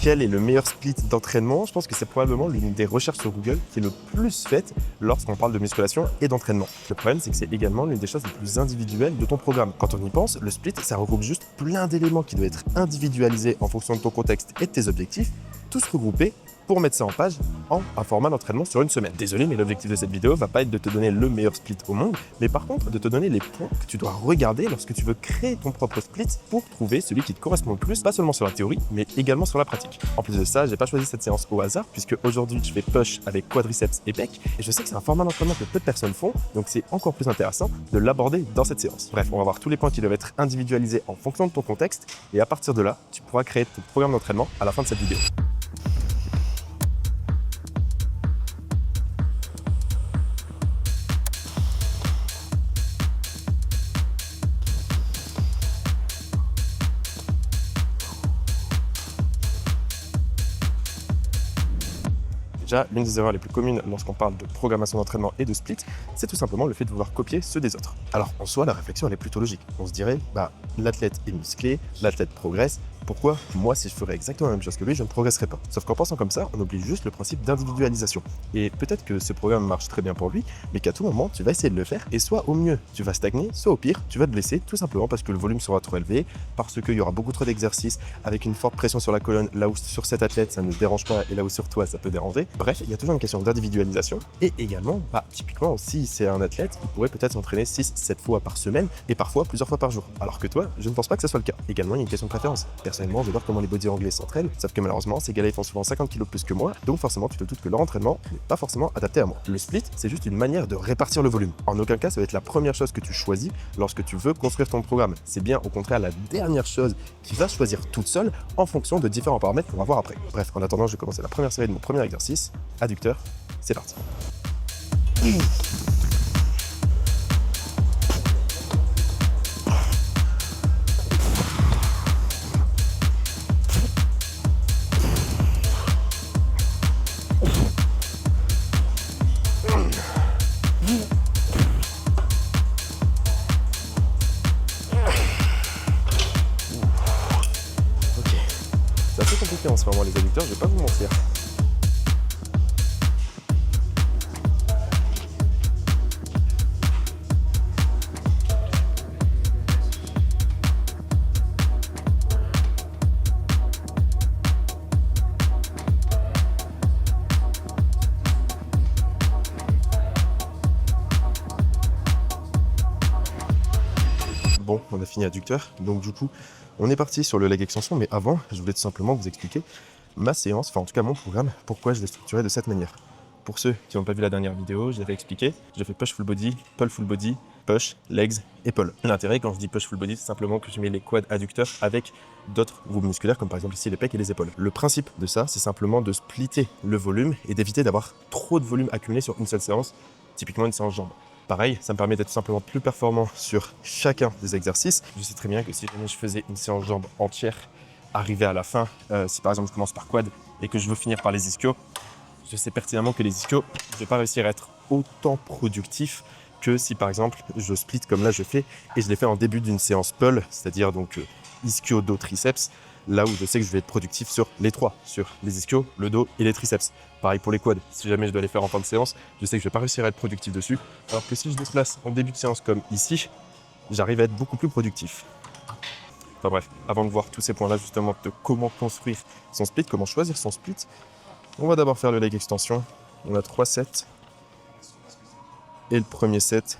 Quel est le meilleur split d'entraînement? Je pense que c'est probablement l'une des recherches sur Google qui est le plus faite lorsqu'on parle de musculation et d'entraînement. Le problème, c'est que c'est également l'une des choses les plus individuelles de ton programme. Quand on y pense, le split, ça regroupe juste plein d'éléments qui doivent être individualisés en fonction de ton contexte et de tes objectifs, tous regroupés pour mettre ça en page en un format d'entraînement sur une semaine. Désolé, mais l'objectif de cette vidéo va pas être de te donner le meilleur split au monde, mais par contre de te donner les points que tu dois regarder lorsque tu veux créer ton propre split pour trouver celui qui te correspond le plus, pas seulement sur la théorie, mais également sur la pratique. En plus de ça, j'ai pas choisi cette séance au hasard, puisque aujourd'hui je fais push avec quadriceps et pec, et je sais que c'est un format d'entraînement que peu de personnes font, donc c'est encore plus intéressant de l'aborder dans cette séance. Bref, on va voir tous les points qui doivent être individualisés en fonction de ton contexte, et à partir de là, tu pourras créer ton programme d'entraînement à la fin de cette vidéo. Déjà, l'une des erreurs les plus communes lorsqu'on parle de programmation d'entraînement et de split, c'est tout simplement le fait de vouloir copier ceux des autres. Alors en soi, la réflexion elle est plutôt logique. On se dirait, l'athlète est musclé, l'athlète progresse, pourquoi moi si je ferais exactement la même chose que lui, je ne progresserais pas? Sauf qu'en pensant comme ça, on oublie juste le principe d'individualisation. Et peut-être que ce programme marche très bien pour lui, mais qu'à tout moment, tu vas essayer de le faire, et soit au mieux, tu vas stagner, soit au pire, tu vas te blesser, tout simplement parce que le volume sera trop élevé, parce qu'il y aura beaucoup trop d'exercices, avec une forte pression sur la colonne, là où sur cet athlète ça ne dérange pas, et là où sur toi ça peut déranger. Bref, il y a toujours une question d'individualisation, et également, typiquement, si c'est un athlète, il pourrait peut-être s'entraîner 6-7 fois par semaine, et parfois plusieurs fois par jour. Alors que toi, je ne pense pas que ce soit le cas. Également, il y a une question de préférence. Personnellement, j'adore comment les body anglais s'entraînent, sauf que malheureusement, ces gars-là ils font souvent 50 kg de plus que moi, donc forcément, tu te doutes que leur entraînement n'est pas forcément adapté à moi. Le split, c'est juste une manière de répartir le volume. En aucun cas, ça va être la première chose que tu choisis lorsque tu veux construire ton programme. C'est bien au contraire la dernière chose qui va choisir toute seule en fonction de différents paramètres qu'on va voir après. Bref, en attendant, je vais commencer la première série de mon premier exercice, adducteur. C'est parti. C'est assez compliqué en ce moment les adducteurs, je vais pas vous mentir. Bon, on a fini adducteur, donc du coup, on est parti sur le leg extension, mais avant, je voulais tout simplement vous expliquer ma séance, enfin en tout cas mon programme, pourquoi je l'ai structuré de cette manière. Pour ceux qui n'ont pas vu la dernière vidéo, je l'avais expliqué, je fais push full body, pull full body, push, legs et pull. L'intérêt quand je dis push full body, c'est simplement que je mets les quads adducteurs avec d'autres groupes musculaires, comme par exemple ici les pecs et les épaules. Le principe de ça, c'est simplement de splitter le volume et d'éviter d'avoir trop de volume accumulé sur une seule séance, typiquement une séance jambes. Pareil, ça me permet d'être simplement plus performant sur chacun des exercices. Je sais très bien que si jamais je faisais une séance jambes entière, arrivé à la fin, si par exemple je commence par quad et que je veux finir par les ischios, je sais pertinemment que les ischios, je ne vais pas réussir à être autant productif que si par exemple je split comme là je fais et je l'ai fait en début d'une séance pull, c'est-à-dire donc ischio, dos, triceps, là où je sais que je vais être productif sur les trois, sur les ischios, le dos et les triceps. Pareil pour les quads, si jamais je dois les faire en fin de séance, je sais que je vais pas réussir à être productif dessus, alors que si je déplace en début de séance comme ici, j'arrive à être beaucoup plus productif. Enfin bref, avant de voir tous ces points-là justement de comment construire son split, comment choisir son split, on va d'abord faire le leg extension. On a 3 sets. Et le premier set,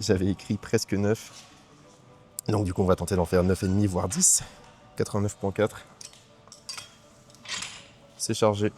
j'avais écrit presque 9. Donc du coup, on va tenter d'en faire 9,5 voire 10. 89,4. C'est chargé.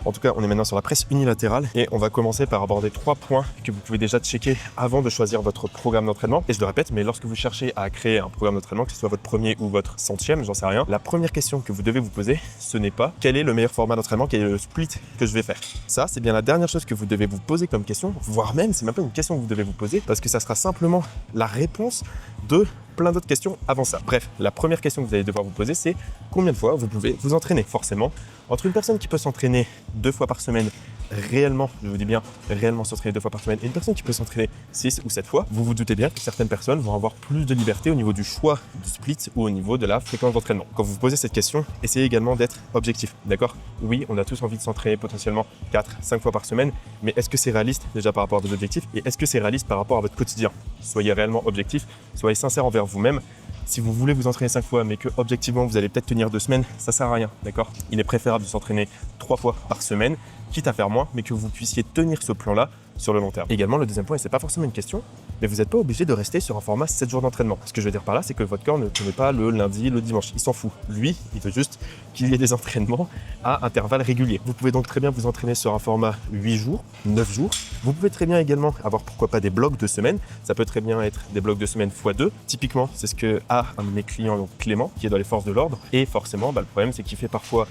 En tout cas, on est maintenant sur la presse unilatérale et on va commencer par aborder 3 points que vous pouvez déjà checker avant de choisir votre programme d'entraînement. Et je le répète, mais lorsque vous cherchez à créer un programme d'entraînement, que ce soit votre premier ou votre centième, j'en sais rien, la première question que vous devez vous poser, ce n'est pas quel est le meilleur format d'entraînement, quel est le split que je vais faire. Ça, c'est bien la dernière chose que vous devez vous poser comme question, voire même, c'est même pas une question que vous devez vous poser, parce que ça sera simplement la réponse de plein d'autres questions avant ça. Bref, la première question que vous allez devoir vous poser, c'est combien de fois vous pouvez vous entraîner. Forcément, entre une personne qui peut s'entraîner 2 fois par semaine, réellement, je vous dis bien, réellement s'entraîner 2 fois par semaine, et une personne qui peut s'entraîner 6 ou 7 fois, vous vous doutez bien que certaines personnes vont avoir plus de liberté au niveau du choix du split ou au niveau de la fréquence d'entraînement. Quand vous vous posez cette question, essayez également d'être objectif, d'accord? Oui, on a tous envie de s'entraîner potentiellement 4-5 fois par semaine, mais est-ce que c'est réaliste déjà par rapport à vos objectifs et est-ce que c'est réaliste par rapport à votre quotidien? Soyez réellement objectif, soyez sincère envers vous-même. Si vous voulez vous entraîner 5 fois, mais que objectivement vous allez peut-être tenir 2 semaines, ça sert à rien, d'accord? Il est préférable de s'entraîner 3 fois par semaine, quitte à faire moins, mais que vous puissiez tenir ce plan-là sur le long terme. Également, le deuxième point, et c'est pas forcément une question, mais vous n'êtes pas obligé de rester sur un format 7 jours d'entraînement. Ce que je veux dire par là, c'est que votre corps ne connaît pas le lundi, le dimanche. Il s'en fout. Lui, il veut juste qu'il y ait des entraînements à intervalles réguliers. Vous pouvez donc très bien vous entraîner sur un format 8 jours, 9 jours. Vous pouvez très bien également avoir pourquoi pas des blocs de semaine. Ça peut très bien être des blocs de semaine x2. Typiquement, c'est ce que a un de mes clients, donc Clément, qui est dans les forces de l'ordre. Et forcément, le problème, c'est qu'il fait parfois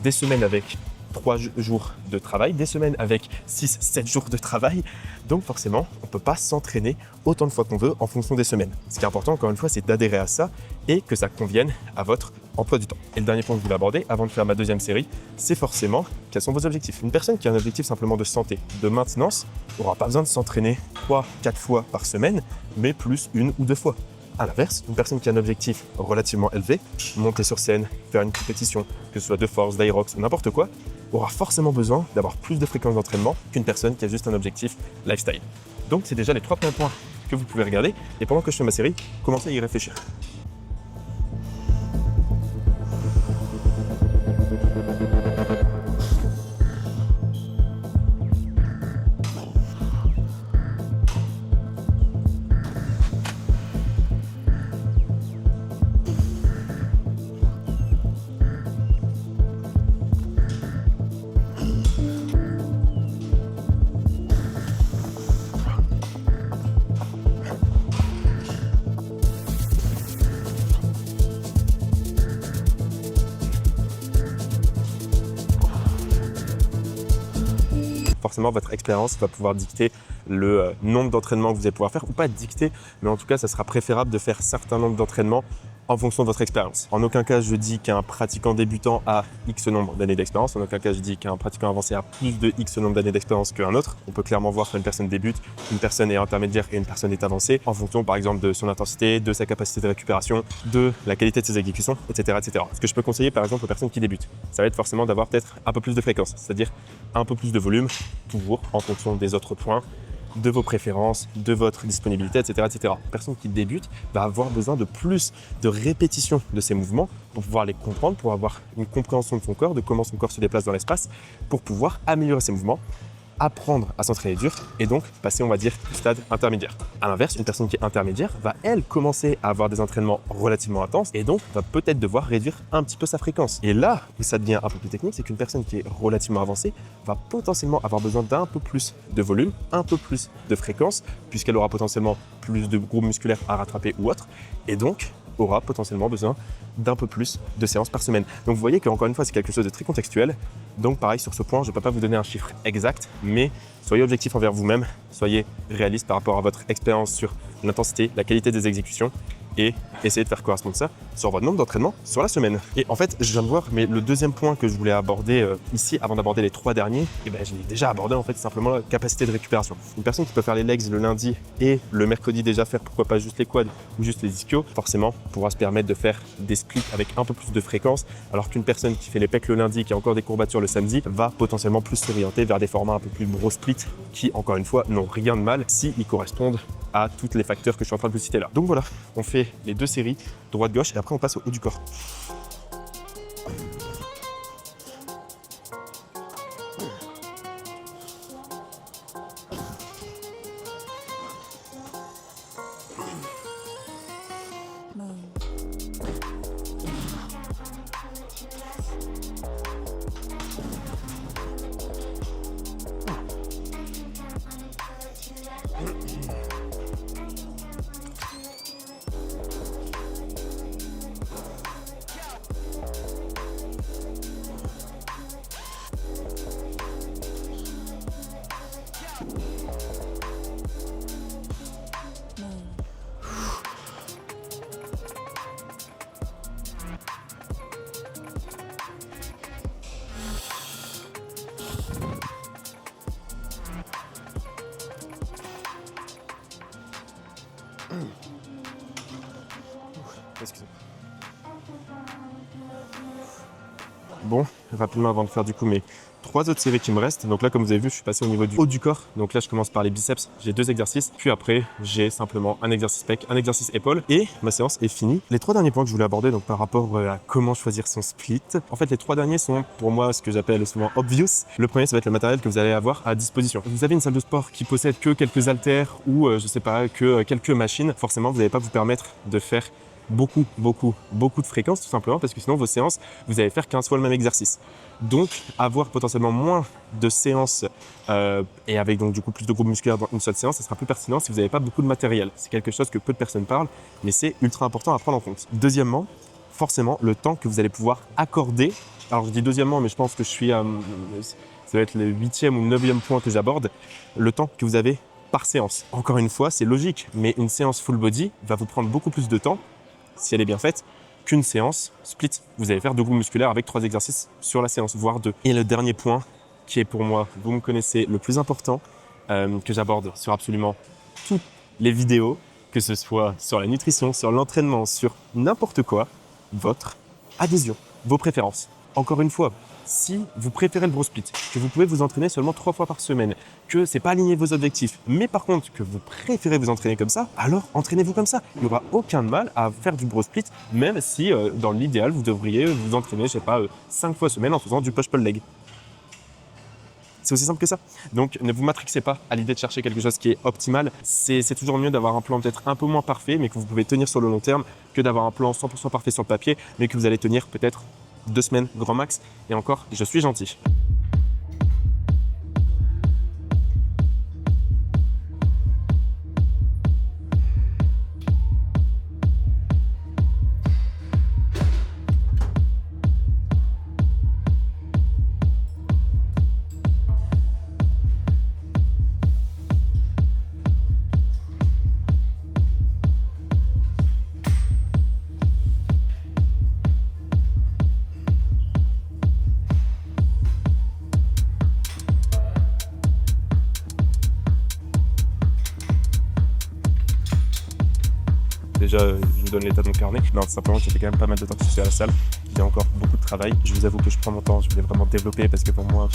des semaines avec 3 jours de travail, des semaines avec 6-7 jours de travail. Donc forcément, on ne peut pas s'entraîner autant de fois qu'on veut en fonction des semaines. Ce qui est important, encore une fois, c'est d'adhérer à ça et que ça convienne à votre emploi du temps. Et le dernier point que je voulais aborder, avant de faire ma deuxième série, c'est forcément quels sont vos objectifs. Une personne qui a un objectif simplement de santé, de maintenance, n'aura pas besoin de s'entraîner 3-4 fois par semaine, mais plus 1 ou 2 fois. À l'inverse, une personne qui a un objectif relativement élevé, monter sur scène, faire une compétition, que ce soit de force, d'aerox ou n'importe quoi, aura forcément besoin d'avoir plus de fréquence d'entraînement qu'une personne qui a juste un objectif lifestyle. Donc c'est déjà les 3 premiers points que vous pouvez regarder et pendant que je fais ma série, commencez à y réfléchir. Forcément, votre expérience va pouvoir dicter le nombre d'entraînements que vous allez pouvoir faire, ou pas dicter, mais en tout cas, ça sera préférable de faire certains nombres d'entraînements en fonction de votre expérience. En aucun cas, je dis qu'un pratiquant débutant a X nombre d'années d'expérience. En aucun cas, je dis qu'un pratiquant avancé a plus de X nombre d'années d'expérience qu'un autre. On peut clairement voir quand une personne débute, une personne est intermédiaire et une personne est avancée en fonction, par exemple, de son intensité, de sa capacité de récupération, de la qualité de ses exécutions, etc., etc. Ce que je peux conseiller, par exemple, aux personnes qui débutent, ça va être forcément d'avoir peut-être un peu plus de fréquence, c'est-à-dire un peu plus de volume, toujours en fonction des autres points, de vos préférences, de votre disponibilité, etc., etc. Une personne qui débute va avoir besoin de plus de répétition de ses mouvements pour pouvoir les comprendre, pour avoir une compréhension de son corps, de comment son corps se déplace dans l'espace, pour pouvoir améliorer ses mouvements, apprendre à s'entraîner dur et donc passer, on va dire, au stade intermédiaire. À l'inverse, une personne qui est intermédiaire va, elle, commencer à avoir des entraînements relativement intenses et donc va peut-être devoir réduire un petit peu sa fréquence. Et là où ça devient un peu plus technique, c'est qu'une personne qui est relativement avancée va potentiellement avoir besoin d'un peu plus de volume, un peu plus de fréquence, puisqu'elle aura potentiellement plus de groupes musculaires à rattraper ou autre, et donc aura potentiellement besoin d'un peu plus de séances par semaine. Donc vous voyez qu'encore une fois, c'est quelque chose de très contextuel. Donc pareil, sur ce point, je ne peux pas vous donner un chiffre exact, mais soyez objectif envers vous-même, soyez réaliste par rapport à votre expérience sur l'intensité, la qualité des exécutions et essayez de faire correspondre ça sur votre nombre d'entraînements sur la semaine. Et en fait, je viens de voir, mais le deuxième point que je voulais aborder ici, avant d'aborder les 3 derniers, je l'ai déjà abordé en fait, c'est simplement la capacité de récupération. Une personne qui peut faire les legs le lundi et le mercredi déjà faire pourquoi pas juste les quads ou juste les ischios, forcément pourra se permettre de faire des splits avec un peu plus de fréquence, alors qu'une personne qui fait les pecs le lundi, qui a encore des courbatures le samedi, va potentiellement plus s'orienter vers des formats un peu plus gros splits qui, encore une fois, n'ont rien de mal s'ils correspondent à tous les facteurs que je suis en train de vous citer là. Donc voilà, on fait les 2 séries, droite-gauche, et après on passe au haut du corps. Bon, rapidement avant de faire du coup mes 3 autres séries qui me restent. Donc là, comme vous avez vu, je suis passé au niveau du haut du corps. Donc là, je commence par les biceps. J'ai 2 exercices. Puis après, j'ai simplement un exercice pec, un exercice épaule. Et ma séance est finie. Les 3 derniers points que je voulais aborder, donc par rapport à comment choisir son split. En fait, les 3 derniers sont pour moi ce que j'appelle souvent obvious. Le premier, ça va être le matériel que vous allez avoir à disposition. Vous avez une salle de sport qui possède que quelques haltères ou je sais pas, que quelques machines. Forcément, vous n'allez pas vous permettre de faire beaucoup de fréquences, tout simplement parce que sinon vos séances, vous allez faire 15 fois le même exercice. Donc avoir potentiellement moins de séances et avec donc du coup plus de groupes musculaires dans une seule séance, ça sera plus pertinent si vous n'avez pas beaucoup de matériel. C'est quelque chose que peu de personnes parlent, mais c'est ultra important à prendre en compte. Deuxièmement, forcément le temps que vous allez pouvoir accorder. Alors je dis deuxièmement, mais je pense que je suis ça va être le 8e ou 9e point que j'aborde, le temps que vous avez par séance. Encore une fois, c'est logique, mais une séance full body va vous prendre beaucoup plus de temps si elle est bien faite, qu'une séance split. Vous allez faire 2 groupes musculaires avec 3 exercices sur la séance, voire 2. Et le dernier point, qui est pour moi, vous me connaissez, le plus important, que j'aborde sur absolument toutes les vidéos, que ce soit sur la nutrition, sur l'entraînement, sur n'importe quoi, votre adhésion, vos préférences. Encore une fois, si vous préférez le bro split, que vous pouvez vous entraîner seulement 3 fois par semaine, que c'est pas aligné vos objectifs, mais par contre que vous préférez vous entraîner comme ça, alors entraînez-vous comme ça. Il n'y aura aucun mal à faire du bro split, même si dans l'idéal, vous devriez vous entraîner, je sais pas, 5 fois semaine en faisant du push-pull leg. C'est aussi simple que ça. Donc ne vous matrixez pas à l'idée de chercher quelque chose qui est optimal. C'est toujours mieux d'avoir un plan peut-être un peu moins parfait, mais que vous pouvez tenir sur le long terme, que d'avoir un plan 100% parfait sur le papier, mais que vous allez tenir peut-être 2 semaines grand max. Et encore, je suis gentil. Déjà, je vous donne l'état de mon carnet. Non, simplement, ça fait quand même pas mal de temps que je suis à la salle. Il y a encore beaucoup de travail. Je vous avoue que je prends mon temps, je voulais vraiment développer parce que pour moi,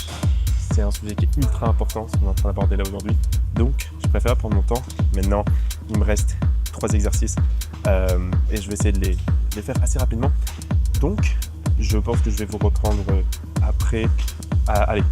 c'est un sujet qui est ultra important, ce qu'on est en train d'aborder là aujourd'hui. Donc, je préfère prendre mon temps. Maintenant, il me reste 3 exercices et je vais essayer de les faire assez rapidement. Donc, je pense que je vais vous reprendre après. Allez,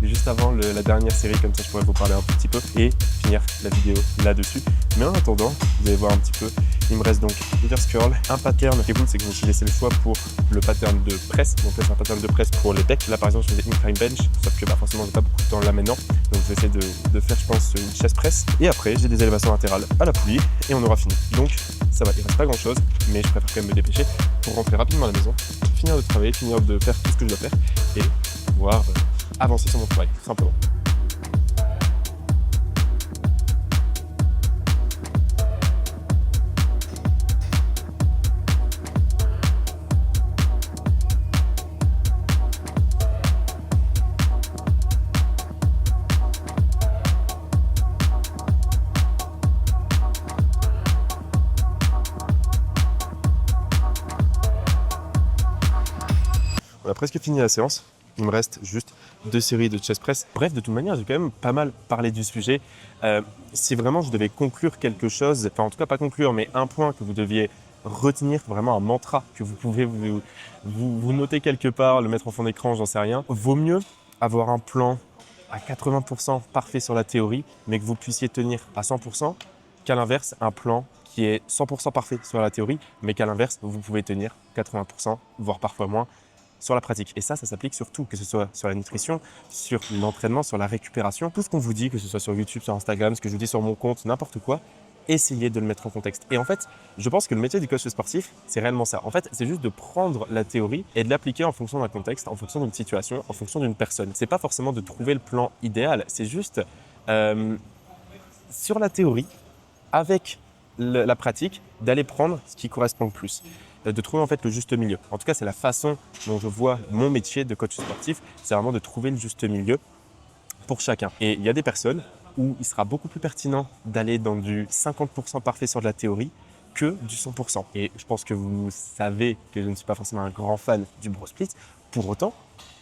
juste avant la dernière série, comme ça je pourrais vous parler un petit peu et finir la vidéo là-dessus. Mais en attendant, vous allez voir un petit peu, il me reste donc leaders curl, un pattern. Ce qui est cool, c'est que je me suis laissé le choix pour le pattern de presse. Donc là, c'est un pattern de presse pour les pecs. Là, par exemple, je faisais incline bench, sauf que forcément, j'ai pas beaucoup de temps là maintenant. Donc, je vais essayer de faire, je pense, une chest press. Et après, j'ai des élévations latérales à la poulie et on aura fini. Donc, ça va, il reste pas grand-chose, mais je préfère quand même me dépêcher pour rentrer rapidement à la maison, finir de travailler, finir de faire tout ce que je dois faire et pouvoir avancer sur mon travail, tout simplement. On a presque fini la séance. Il me reste juste 2 séries de chest press. Bref, de toute manière, j'ai quand même pas mal parlé du sujet. Si vraiment je devais conclure quelque chose, enfin en tout cas pas conclure, mais un point que vous deviez retenir, vraiment un mantra que vous pouvez vous noter quelque part, le mettre en fond d'écran, j'en sais rien. Vaut mieux avoir un plan à 80% parfait sur la théorie, mais que vous puissiez tenir à 100%, qu'à l'inverse, un plan qui est 100% parfait sur la théorie, mais qu'à l'inverse, vous pouvez tenir 80%, voire parfois moins, sur la pratique. Et ça s'applique sur tout, que ce soit sur la nutrition, sur l'entraînement, sur la récupération. Tout ce qu'on vous dit, que ce soit sur YouTube, sur Instagram, ce que je vous dis sur mon compte, n'importe quoi, essayez de le mettre en contexte. Et en fait, je pense que le métier du coach sportif, c'est réellement ça. En fait, c'est juste de prendre la théorie et de l'appliquer en fonction d'un contexte, en fonction d'une situation, en fonction d'une personne. C'est pas forcément de trouver le plan idéal, c'est juste sur la théorie, avec la pratique, d'aller prendre ce qui correspond le plus, de trouver en fait le juste milieu. En tout cas, c'est la façon dont je vois mon métier de coach sportif, c'est vraiment de trouver le juste milieu pour chacun. Et il y a des personnes où il sera beaucoup plus pertinent d'aller dans du 50% parfait sur de la théorie que du 100%. Et je pense que vous savez que je ne suis pas forcément un grand fan du bro split. Pour autant,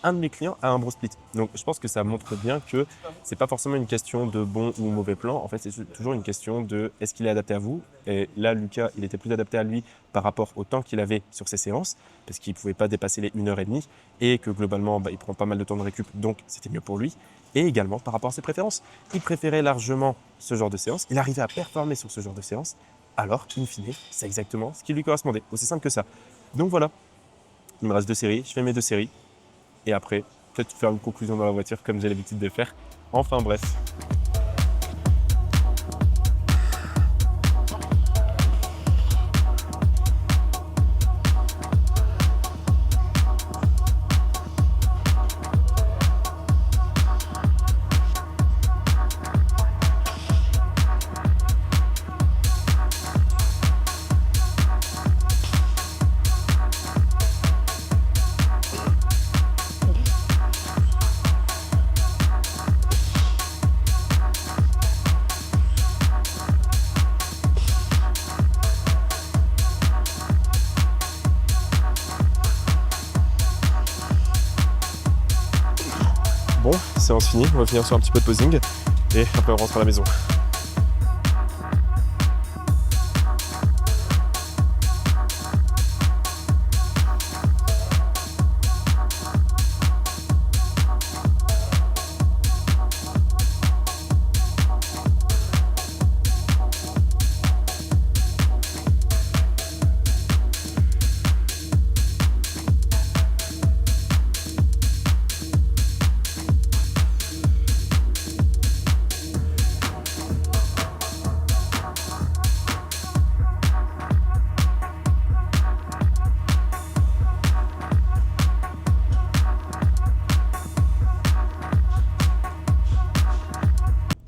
un de mes clients a un bro split. Donc je pense que ça montre bien que c'est pas forcément une question de bon ou mauvais plan. En fait, c'est toujours une question de est-ce qu'il est adapté à vous. Et là, Lucas, il était plus adapté à lui par rapport au temps qu'il avait sur ses séances, parce qu'il ne pouvait pas dépasser les 1h30 et que globalement, il prend pas mal de temps de récup, donc c'était mieux pour lui. Et également par rapport à ses préférences. Il préférait largement ce genre de séance. Il arrivait à performer sur ce genre de séance. Alors, in fine, c'est exactement ce qui lui correspondait. Aussi simple que ça. Donc voilà, il me reste 2 séries. Je fais mes 2 séries. Et après, peut-être faire une conclusion dans la voiture comme j'ai l'habitude de faire. Enfin bref. Bon, séance finie, on va finir sur un petit peu de posing et après on rentre à la maison.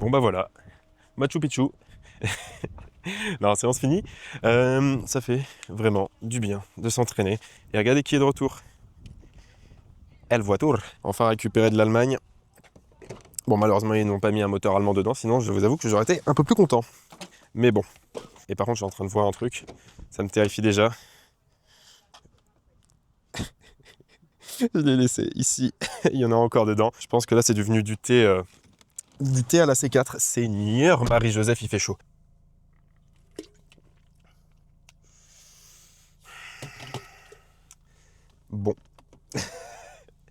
Bon bah voilà, Machu Picchu. Non, séance finie. Ça fait vraiment du bien de s'entraîner. Et regardez qui est de retour. El Voiture. Enfin récupéré de l'Allemagne. Bon, malheureusement, ils n'ont pas mis un moteur allemand dedans, sinon je vous avoue que j'aurais été un peu plus content. Mais bon. Et par contre, je suis en train de voir un truc. Ça me terrifie déjà. Je l'ai laissé ici. Il y en a encore dedans. Je pense que là, c'est devenu du thé à la C4. Seigneur Marie-Joseph, il fait chaud. Bon.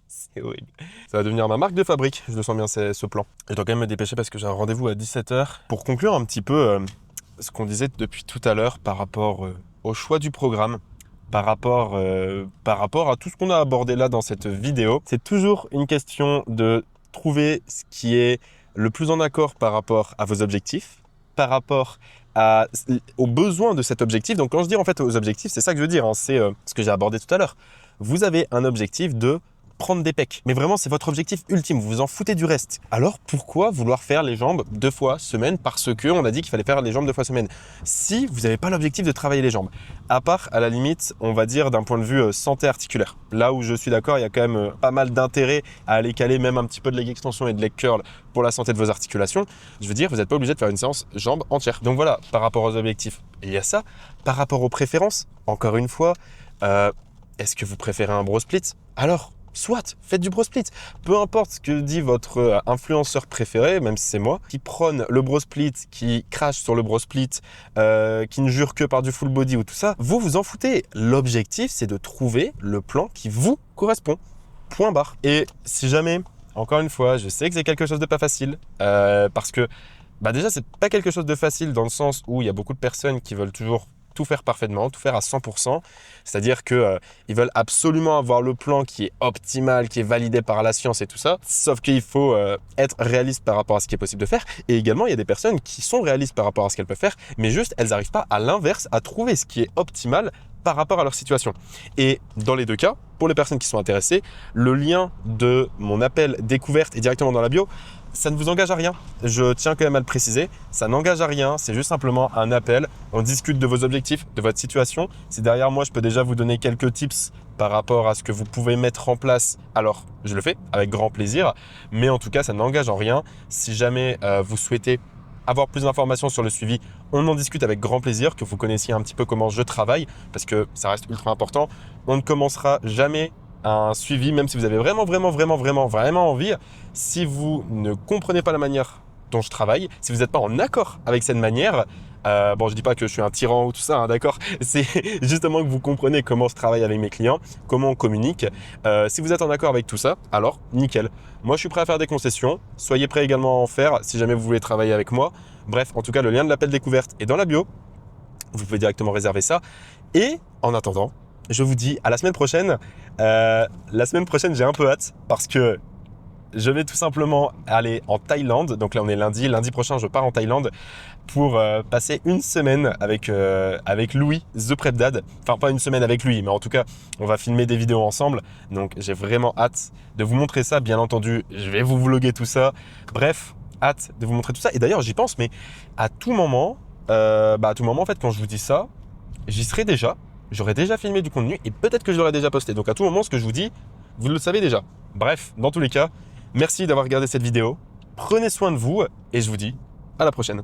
C'est horrible. Ça va devenir ma marque de fabrique, je le sens bien, ce plan. Je dois quand même me dépêcher parce que j'ai un rendez-vous à 17h. Pour conclure un petit peu ce qu'on disait depuis tout à l'heure par rapport au choix du programme, par rapport à tout ce qu'on a abordé là dans cette vidéo, c'est toujours une question de trouver ce qui est le plus en accord par rapport à vos objectifs, par rapport aux besoins de cet objectif. Donc quand je dis en fait aux objectifs, c'est ça que je veux dire, hein, c'est ce que j'ai abordé tout à l'heure. Vous avez un objectif de prendre des pecs. Mais vraiment, c'est votre objectif ultime. Vous vous en foutez du reste. Alors, pourquoi vouloir faire les jambes 2 fois semaine parce que on a dit qu'il fallait faire les jambes 2 fois semaine si vous n'avez pas l'objectif de travailler les jambes? À part, à la limite, on va dire d'un point de vue santé articulaire. Là où je suis d'accord, il y a quand même pas mal d'intérêt à aller caler même un petit peu de leg extension et de leg curl pour la santé de vos articulations. Je veux dire, vous n'êtes pas obligé de faire une séance jambes entière. Donc voilà, par rapport aux objectifs, il y a ça. Par rapport aux préférences, encore une fois, est-ce que vous préférez un bro split? Alors, soit, faites du bro split. Peu importe ce que dit votre influenceur préféré, même si c'est moi, qui prône le bro split, qui crache sur le bro split, qui ne jure que par du full body ou tout ça, vous vous en foutez. L'objectif, c'est de trouver le plan qui vous correspond. Point barre. Et si jamais, encore une fois, je sais que c'est quelque chose de pas facile, parce que déjà, c'est pas quelque chose de facile dans le sens où il y a beaucoup de personnes qui veulent toujours tout faire parfaitement, tout faire à 100%. C'est-à-dire que ils veulent absolument avoir le plan qui est optimal, qui est validé par la science et tout ça. Sauf qu'il faut être réaliste par rapport à ce qui est possible de faire. Et également, il y a des personnes qui sont réalistes par rapport à ce qu'elles peuvent faire, mais juste, elles n'arrivent pas à l'inverse, à trouver ce qui est optimal par rapport à leur situation. Et dans les 2 cas, pour les personnes qui sont intéressées, le lien de mon appel découverte est directement dans la bio. Ça ne vous engage à rien. Je tiens quand même à le préciser. Ça n'engage à rien. C'est juste simplement un appel. On discute de vos objectifs, de votre situation. Si derrière moi, je peux déjà vous donner quelques tips par rapport à ce que vous pouvez mettre en place, alors je le fais avec grand plaisir. Mais en tout cas, ça n'engage en rien. Si jamais vous souhaitez avoir plus d'informations sur le suivi, on en discute avec grand plaisir, que vous connaissiez un petit peu comment je travaille, parce que ça reste ultra important. On ne commencera jamais un suivi, même si vous avez vraiment envie, si vous ne comprenez pas la manière dont je travaille, si vous n'êtes pas en accord avec cette manière. Bon, je dis pas que je suis un tyran ou tout ça, hein, d'accord. C'est justement que vous comprenez comment je travaille avec mes clients, comment on communique. Si vous êtes en accord avec tout ça, alors nickel. Moi, je suis prêt à faire des concessions. Soyez prêts également à en faire si jamais vous voulez travailler avec moi. Bref, en tout cas, le lien de l'appel découverte est dans la bio. Vous pouvez directement réserver ça. Et en attendant, je vous dis à la semaine prochaine. La semaine prochaine, j'ai un peu hâte parce que je vais tout simplement aller en Thaïlande. Donc là, on est lundi. Lundi prochain, je pars en Thaïlande pour passer une semaine avec Louis, The Prep Dad. Enfin, pas une semaine avec lui, mais en tout cas, on va filmer des vidéos ensemble. Donc, j'ai vraiment hâte de vous montrer ça. Bien entendu, je vais vous vlogger tout ça. Bref, hâte de vous montrer tout ça. Et d'ailleurs, j'y pense, mais à tout moment, en fait, quand je vous dis ça, j'y serai déjà. J'aurai déjà filmé du contenu et peut-être que je l'aurai déjà posté. Donc, à tout moment, ce que je vous dis, vous le savez déjà. Bref, dans tous les cas, merci d'avoir regardé cette vidéo. Prenez soin de vous et je vous dis à la prochaine.